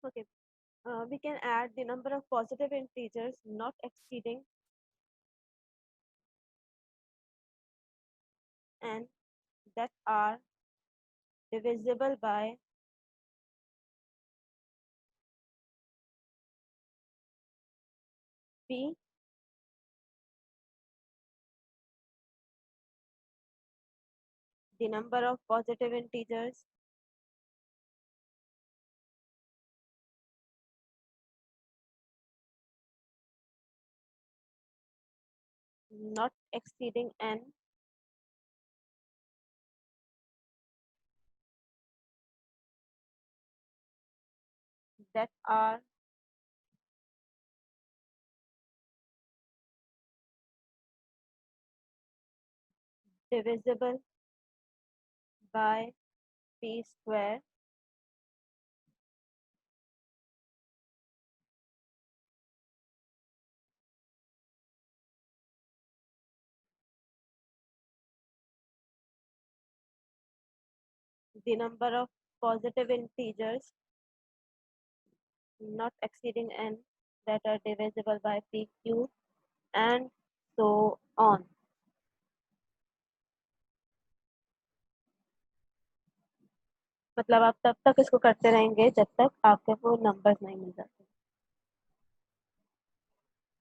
Okay, we can add the number of positive integers not exceeding n that are divisible by p. The number of positive integers not exceeding n that are divisible by p square the number of positive integers not exceeding n that are divisible by pq and so on. मतलब आप तब तक इसको करते रहेंगे जब तक आपके वो नंबर्स नहीं मिल जाते.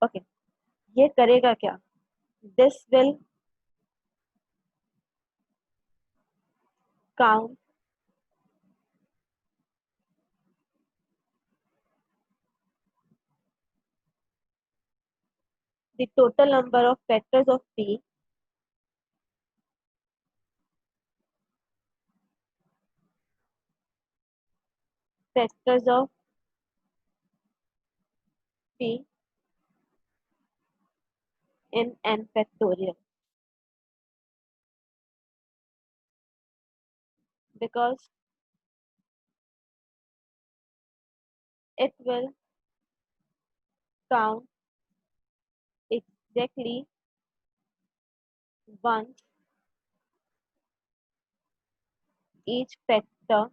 ओके, ये करेगा क्या? This will count the total number of factors of p factors of p in n factorial, because it will count exactly once each factor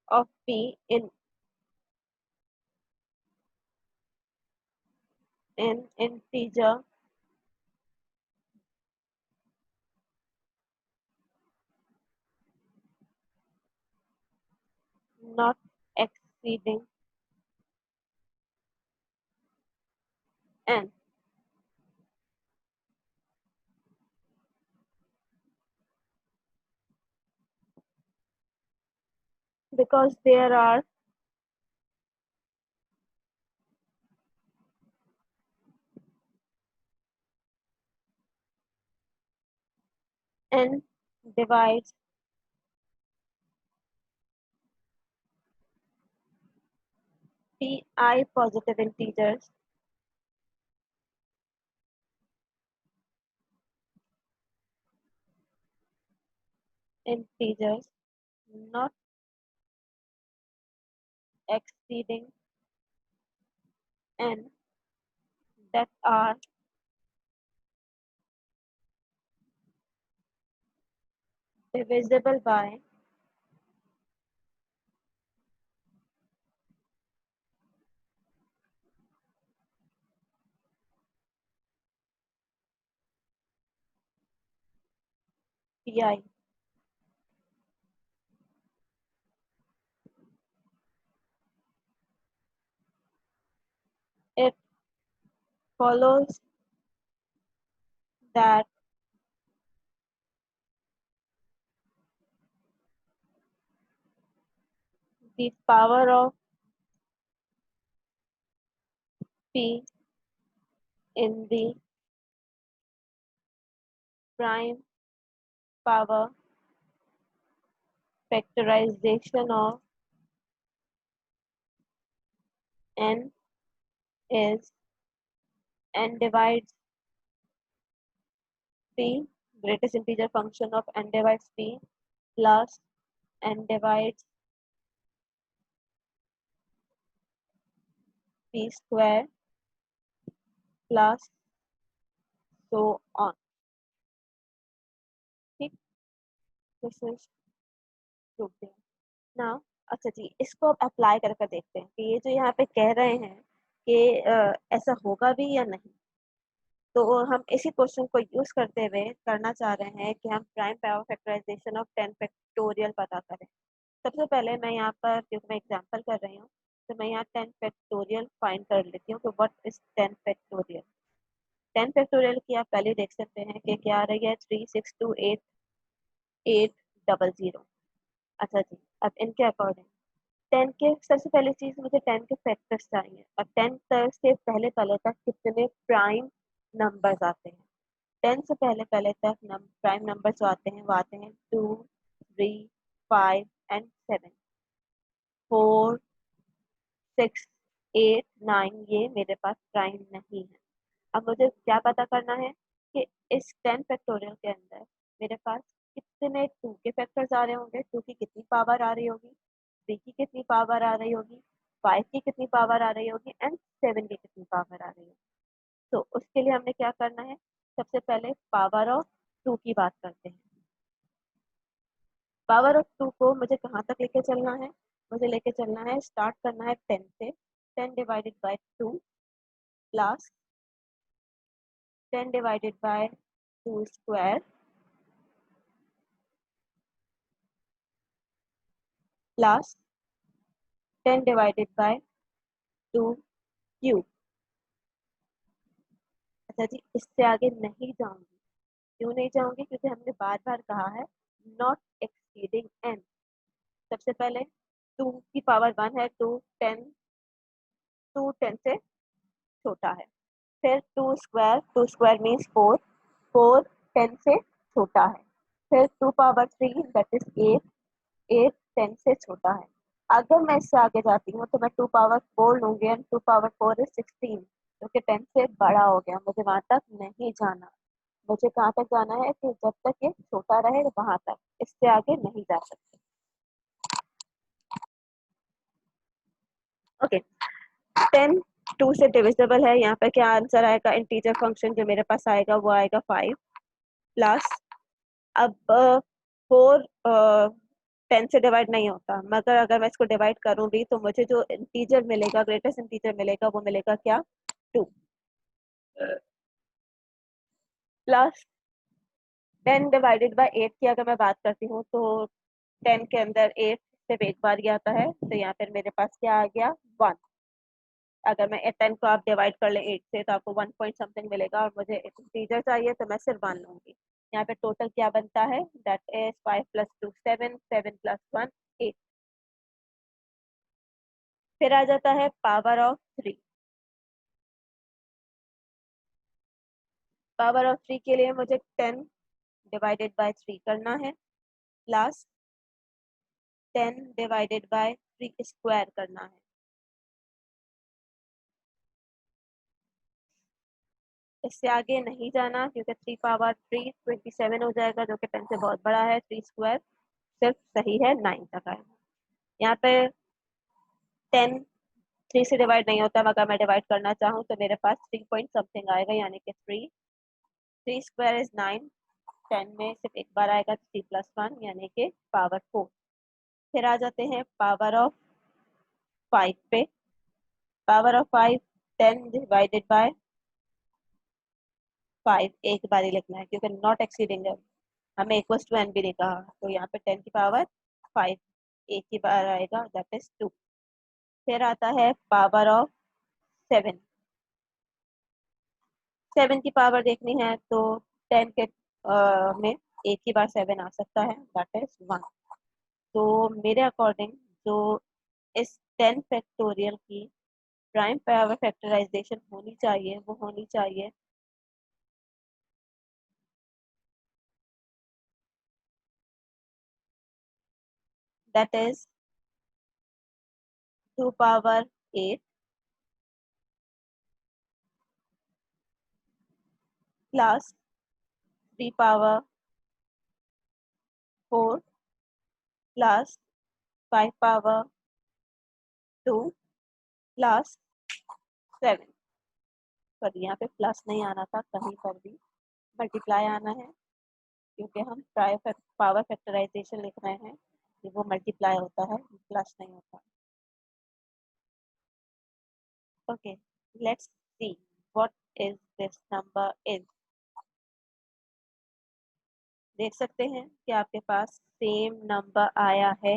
of p in an integer not exceeding n. Because there are n divides pi positive integers not exceeding n that are divisible by pi. It follows that the power of p in the prime power factorization of n is n divides p, greatest integer function of n divides p, plus n divides p square, plus so on. ठीक, this is proved. ना अच्छा जी, इसको अब apply कर देखते हैं कि ये जो यहाँ पे कह रहे हैं कि ऐसा होगा भी या नहीं। तो हम इसी क्वेश्चन को यूज करते हुए करना चाह रहे हैं कि हम prime power factorization of 10 factorial पता करें। सबसे पहले मैं यहाँ पर, क्योंकि मैं एग्जांपल कर रही हूँ, तो मैं यहाँ 10 फैक्टोरियल फाइंड कर लेती हूँ कि व्हाट इज 10 फैक्टोरियल। 10 फैक्टोरियल की आप पहले देख सकते हैं कि क्या आ रही है, 3628 800। अच्छा जी, अब इनके अकॉर्डिंग 10 के सबसे पहली चीज, मुझे 10 के फैक्टर्स चाहिए। अब 10 से पहले पहले तक कितने प्राइम नंबर्स आते हैं। 10 से पहले पहले तक प्राइम नंबर जो आते हैं वो आते हैं 2, 3, 5 एंड 7। 4, 6, 8, 9 ये मेरे पास प्राइम नहीं है। अब मुझे क्या पता करना है कि इस 10 फैक्टोरियल के अंदर मेरे पास कितने 2 के फैक्टर्स आ रहे होंगे, 2 की कितनी पावर आ रही होगी, 3 की कितनी पावर आ रही होगी, 5 की कितनी पावर आ रही होगी एंड 7 की कितनी पावर आ रही होगी। तो उसके लिए हमने क्या करना है, सबसे पहले पावर ऑफ 2 की बात करते हैं। पावर ऑफ 2 को मुझे कहाँ तक लेके चलना है, मुझे लेके चलना है, स्टार्ट करना है 10 से। 10 divided by 2 plus 10 divided by 2 square plus 10 divided by 2 cube. अच्छा जी, इससे आगे नहीं जाऊंगी। क्यों नहीं जाऊंगी, क्योंकि हमने बार बार कहा है नॉट एक्सीडिंग n। सबसे पहले 2 की पावर 1 है, 2 10 से छोटा है। फिर 2 स्क्वायर मीन्स 4, 4 10 से छोटा है। फिर 2 पावर 3 दैट इज 8, 8 10 से छोटा है। अगर मैं इससे आगे जाती हूँ तो मैं 2 पावर 4 लूंगी एंड 2 पावर 4 इज 16, जो कि 10 से बड़ा हो गया। मुझे वहां तक नहीं जाना। मुझे कहाँ तक जाना है कि जब तक ये छोटा रहे वहां तक, इससे आगे नहीं जा सकते। ओके, 10 2 से डिविजिबल है। यहाँ पे क्या आंसर आएगा, इंटीजर फंक्शन जो मेरे पास आएगा वो आएगा 5 प्लस, अब 4 10 से डिवाइड नहीं होता, मगर अगर मैं इसको डिवाइड करूँ भी तो मुझे जो इंटीजर मिलेगा, ग्रेटेस्ट इंटीजर मिलेगा, वो मिलेगा क्या, 2 प्लस 10 डिवाइडेड बाय 8 की अगर मैं बात करती हूँ तो 10 के अंदर 8 सिर्फ एक बार ही आता है, तो यहाँ पर मेरे पास क्या आ गया, 1। अगर मैं 10 को आप डिवाइड कर ले 8 से तो आपको 1 पॉइंट समथिंग मिलेगा, और मुझे इंटीजर चाहिए तो मैं सिर्फ 1 लूंगी। यहाँ पे टोटल क्या बनता है, दैट इज 5 प्लस 2 7, 7 प्लस 1 8। फिर आ जाता है पावर ऑफ 3। पावर ऑफ 3 के लिए मुझे 10 डिवाइडेड बाय 3 करना है प्लस 10 डिवाइडेड बाय 3 स्क्वायर करना है। इससे आगे नहीं जाना, क्योंकि 3 पावर 3 27 हो जाएगा, जो कि 10 से बहुत बड़ा है। 3 स्क्वायर सिर्फ सही है 9 तक आएगा। यहाँ पे 10 3 से डिवाइड नहीं होता, अगर मैं डिवाइड करना चाहूँ तो मेरे पास 3 पॉइंट समथिंग आएगा, यानी कि 3। 3 स्क्वायर इज 9। 10 में सिर्फ एक बार आएगा, 3 प्लस 1 यानी कि पावर 4। फिर आ जाते हैं पावर ऑफ 5 पे। पावर ऑफ 5 10 डिवाइडेड बाय 5 एक बार ही लिखना है, क्योंकि नॉट एक्सीडिंग है, हमें इक्वल्स टू एन भी नहीं कहा, तो यहाँ पे 10 की पावर 5 एक ही बार आएगा, दैट इज 2। फिर आता है पावर ऑफ 7। 7 की पावर देखनी है तो 10 के में एक ही बार 7 आ सकता है, दैट इज 1। तो मेरे अकॉर्डिंग जो इस 10 फैक्टोरियल की प्राइम पावर फैक्टराइजेशन होनी चाहिए वो होनी चाहिए that is 2 power 8 plus 3 power 4 plus 5 power 2 plus 7। पर यहाँ पे प्लस नहीं आना था, कहीं पर भी मल्टीप्लाई आना है, क्योंकि हम पावर फैक्टराइजेशन लिख रहे हैं। कि वो मल्टीप्लाई होता है, प्लस नहीं होता। Okay, let's see what is this number is. देख सकते हैं कि आपके पास सेम नंबर आया है।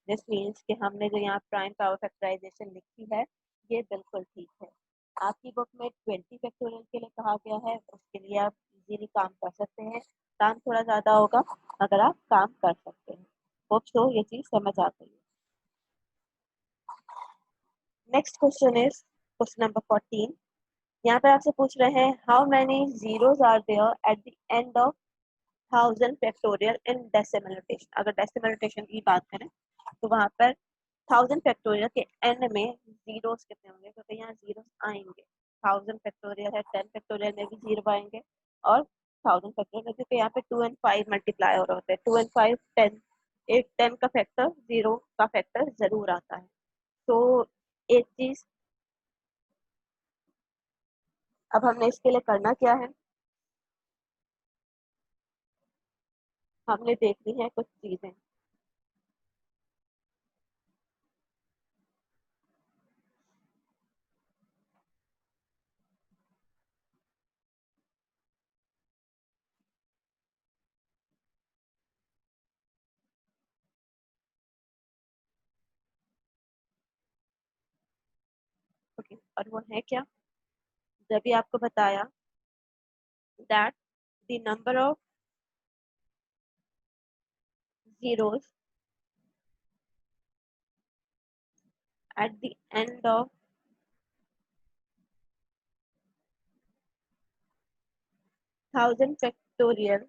दिस मीन्स कि हमने जो यहाँ प्राइम पावर फैक्टराइजेशन लिखी है ये बिल्कुल ठीक है। आपकी बुक में 20 फैक्टोरियल के लिए कहा गया है, उसके लिए आप इजीली काम कर सकते हैं। काम थोड़ा ज़्यादा होगा अगर आप काम कर सकते हैं। होप सो ये चीज़ समझ आ गई है। Next question is question number 14। यहाँ पे आपसे पूछ रहे हैं how many zeros are there at the end of 1000 factorial in decimal notation. अगर डेसिमल नोटेशन की बात करें तो वहां पर 1000 फैक्टोरियल के एंड में जीरोस कितने होंगे, क्योंकि यहाँ जीरोस आएंगे। 1000 फैक्टोरियल है, 10 फैक्टोरियल में भी जीरो आएंगे और 1000 फैक्टोरियल में, क्योंकि यहाँ पे 2 और 5 मल्टीप्लाई हो रहे होते हैं। 2 और 5 10, एक 10 का फैक्टर जीरो का फैक्टर जरूर आता है। तो एक चीज अब हमने इसके लिए करना क्या है, हमने देखनी है कुछ चीजें। ओके, और वो है क्या, जब भी आपको बताया that the number of zeros at the end of 1000 factorial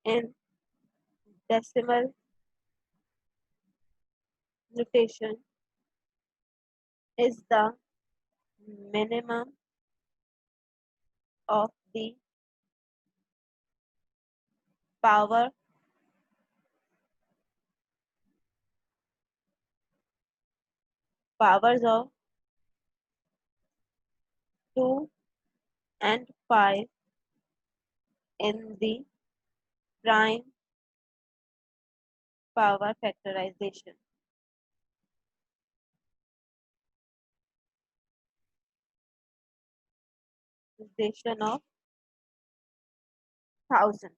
in decimal notation is the minimum of the power powers of 2 and 5 in the prime power factorization. Factorization of 1000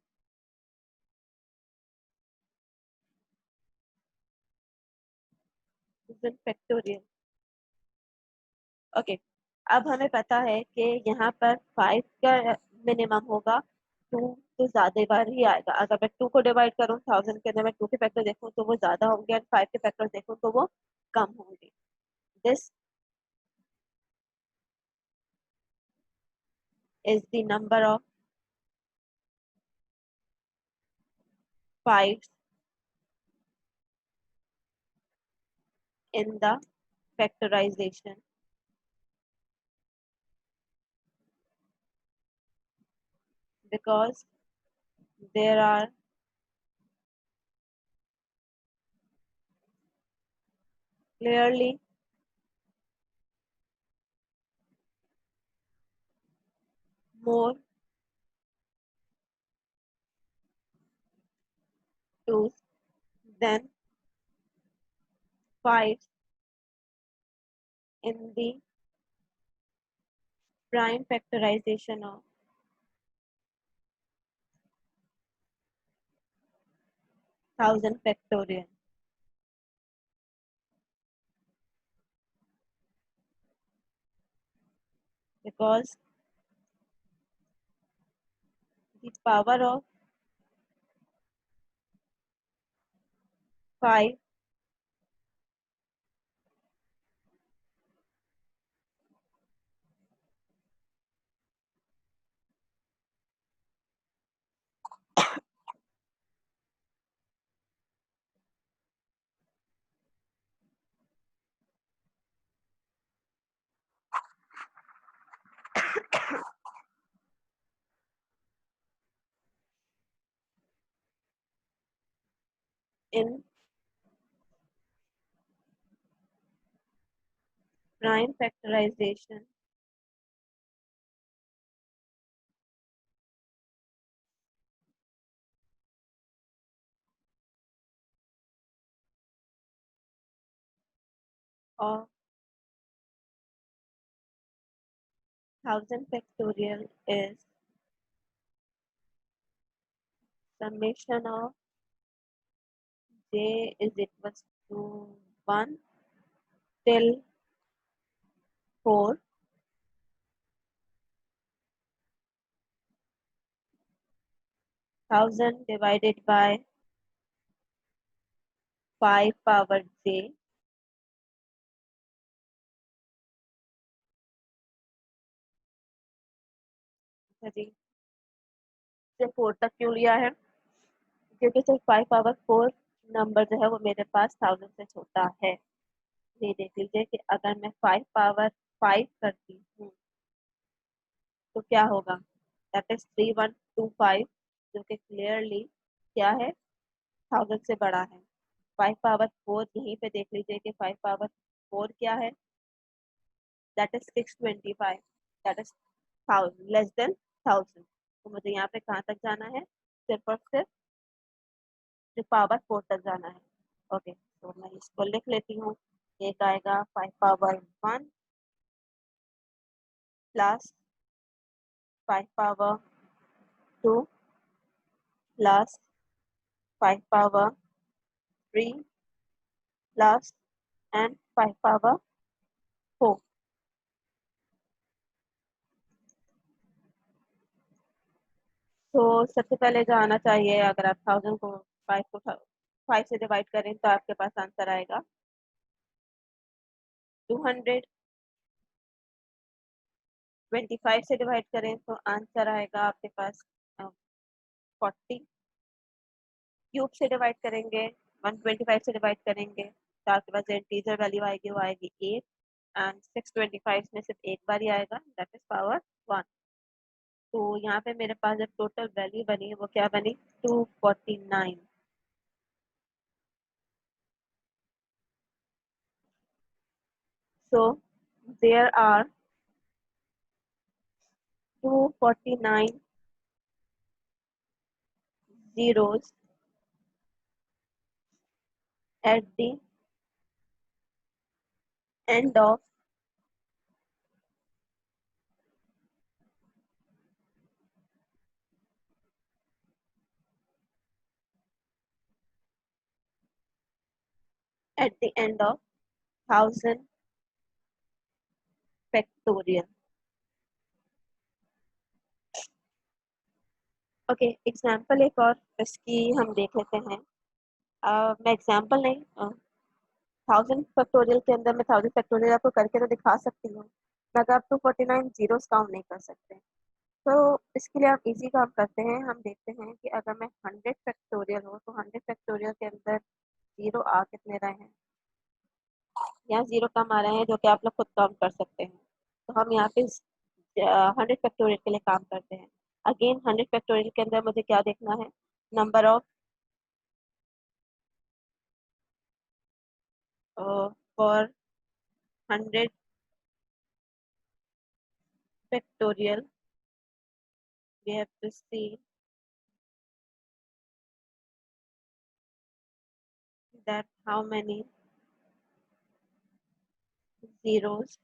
factorial. Okay, अब हमें पता है कि यहाँ पर 5 का minimum होगा, 2 तो ज्यादा बार ही आएगा। अगर मैं 2 को डिवाइड करूँ 1000 के अंदर, मैं 2 के फैक्टर देखूँ तो वो ज्यादा होंगे और 5 के फैक्टर देखूँ तो वो कम होंगे। This is the number of 5 in the factorization because there are clearly more twos than 5 in the prime factorization of 1000 factorial because the power of 5 in prime factorization of 1000 factorial is summation of j is equals to 1 till 4 1000 divided by 5 power j जी से 4 तक क्यों लिया है क्योंकि सिर्फ 5 power 4 number जो है वो मेरे पास 1000 से छोटा है। ये देख लीजिए कि अगर मैं 5 पावर 5 करती हूँ तो क्या होगा, दैट इज 3125 जो कि क्लियरली क्या है 1000 से बड़ा है। 5 पावर 4 यहीं पे देख लीजिए कि 5 पावर 4 क्या है, that is 625, that is 1000 less than 1000। तो मुझे यहाँ पे कहाँ तक जाना है, सिर्फ और सिर्फ जो पावर 4 तक जाना है। ओके तो मैं इसको लिख लेती हूँ। एक आएगा 5 power 1 plus 5 power 2 plus 5 power 3 plus and 5 power 4। तो सबसे पहले जो आना चाहिए, अगर आप 1000 को 5 से डिवाइड करें तो आपके पास आंसर आएगा 200। 25 से डिवाइड करें तो आंसर आएगा आपके पास 40। क्यूब से डिवाइड करेंगे, 125 से डिवाइड करेंगे तो आपके पास जो इंटीजर वैल्यू आएगी वो आएगी 8 एंड 625 में सिर्फ एक बार ही आएगा, दैट इज पावर 1। तो यहाँ पे मेरे पास जब टोटल वैल्यू बनी वो क्या बनी, 249। So there are 249 zeros at the end of at the end of 1000 factorial। Okay example एक और इसकी हम देख लेते हैं। मैं एग्जाम्पल नहीं, 1000 फैक्टोरियल के अंदर मैं 1000 फैक्टोरियल आपको करके तो दिखा सकती हूँ, मगर आप 249 जीरोस काउंट नहीं कर सकते। तो इसके लिए आप इजी काम करते हैं, हम देखते हैं कि अगर मैं 100 फैक्टोरियल हो तो 100 फैक्टोरियल के अंदर जीरो आ कितने रहे हैं। यहाँ जीरो कम आ रहे हैं जो कि आप लोग खुद काउंट कर सकते हैं। तो हम यहाँ पे 100 फैक्टोरियल के लिए काम करते हैं। अगेन 100 फैक्टोरियल के अंदर मुझे क्या देखना है, number of for 100 factorial we have to see that how many zeros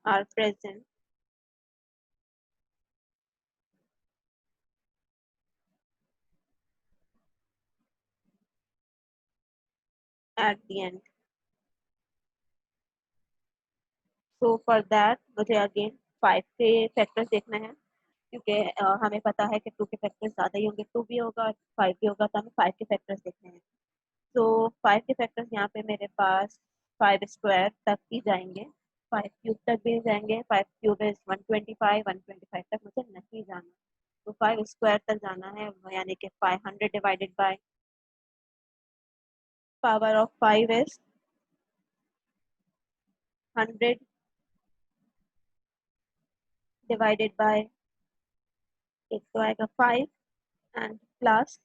are present at the end। so for that मुझे अगेन 5 के फैक्टर्स देखना है, क्योंकि हमें पता है कि 2 के फैक्टर्स ज़्यादा ही होंगे, 2 भी होगा और 5 भी होगा, तो हमें 5 के फैक्टर्स देखने हैं। तो 5 के फैक्टर्स यहाँ पे मेरे पास 5 स्क्वायर तक ही जाएंगे, 5 क्यूब तक भी जाएंगे। 5 क्यूब इज 125, 125 तक मुझे नहीं जाना, तो 5 स्क्वायर तक जाना है, यानी कि 500 divided by power of 5 is 100 divided by, एक तो आएगा 5 and plus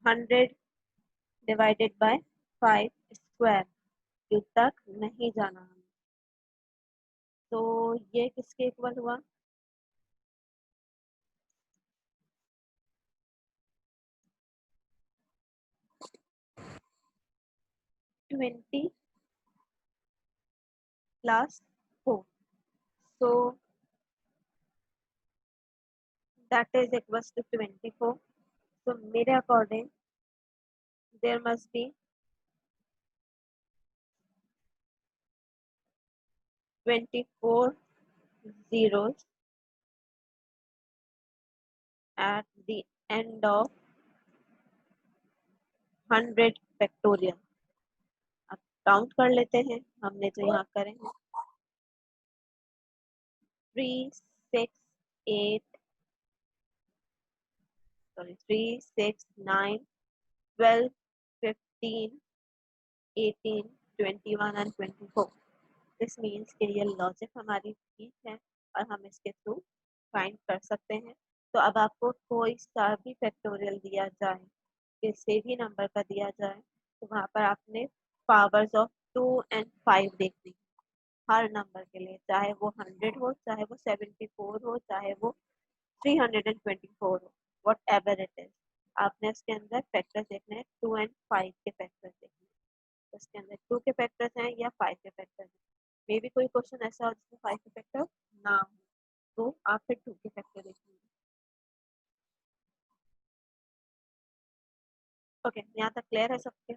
100 divided by 5 square, cube तक नहीं जाना हमें। तो ये किसके इक्वल हुआ, 20 plus 4. So that is equals to 24. So मेरे according there must be 24 zeros at the end of 100 factorial. अब काउंट कर लेते हैं, हमने जो यहाँ करे हैं 3, 6, 8, sorry 3, 6, 9, 12, 15, 18, 21 and 24. दिस मीन्स कि ये लॉजिक हमारी ठीक है और हम इसके थ्रू फाइंड कर सकते हैं। तो अब आपको कोई सा भी फैक्टोरियल दिया जाए, किसी भी नंबर का दिया जाए, तो वहाँ पर आपने पावर्स ऑफ 2 and 5 देखनी हर नंबर के लिए, चाहे वो 100 हो, चाहे वो 74 हो, चाहे वो 324 हो, वट एवर इट इज। आपने इसके अंदर फैक्टर्स देखने हैं, 2 and 5 के फैक्टर्स देखने हैं। इसके अंदर 2 के फैक्टर्स हैं या 5 के फैक्टर्स हैं। मे भी कोई क्वेश्चन ऐसा हो जिसमें 5 के फैक्टर ना हो, तो आप फिर 2 के फैक्टर देखेंगे। ओके, यहाँ तक क्लियर है सबके?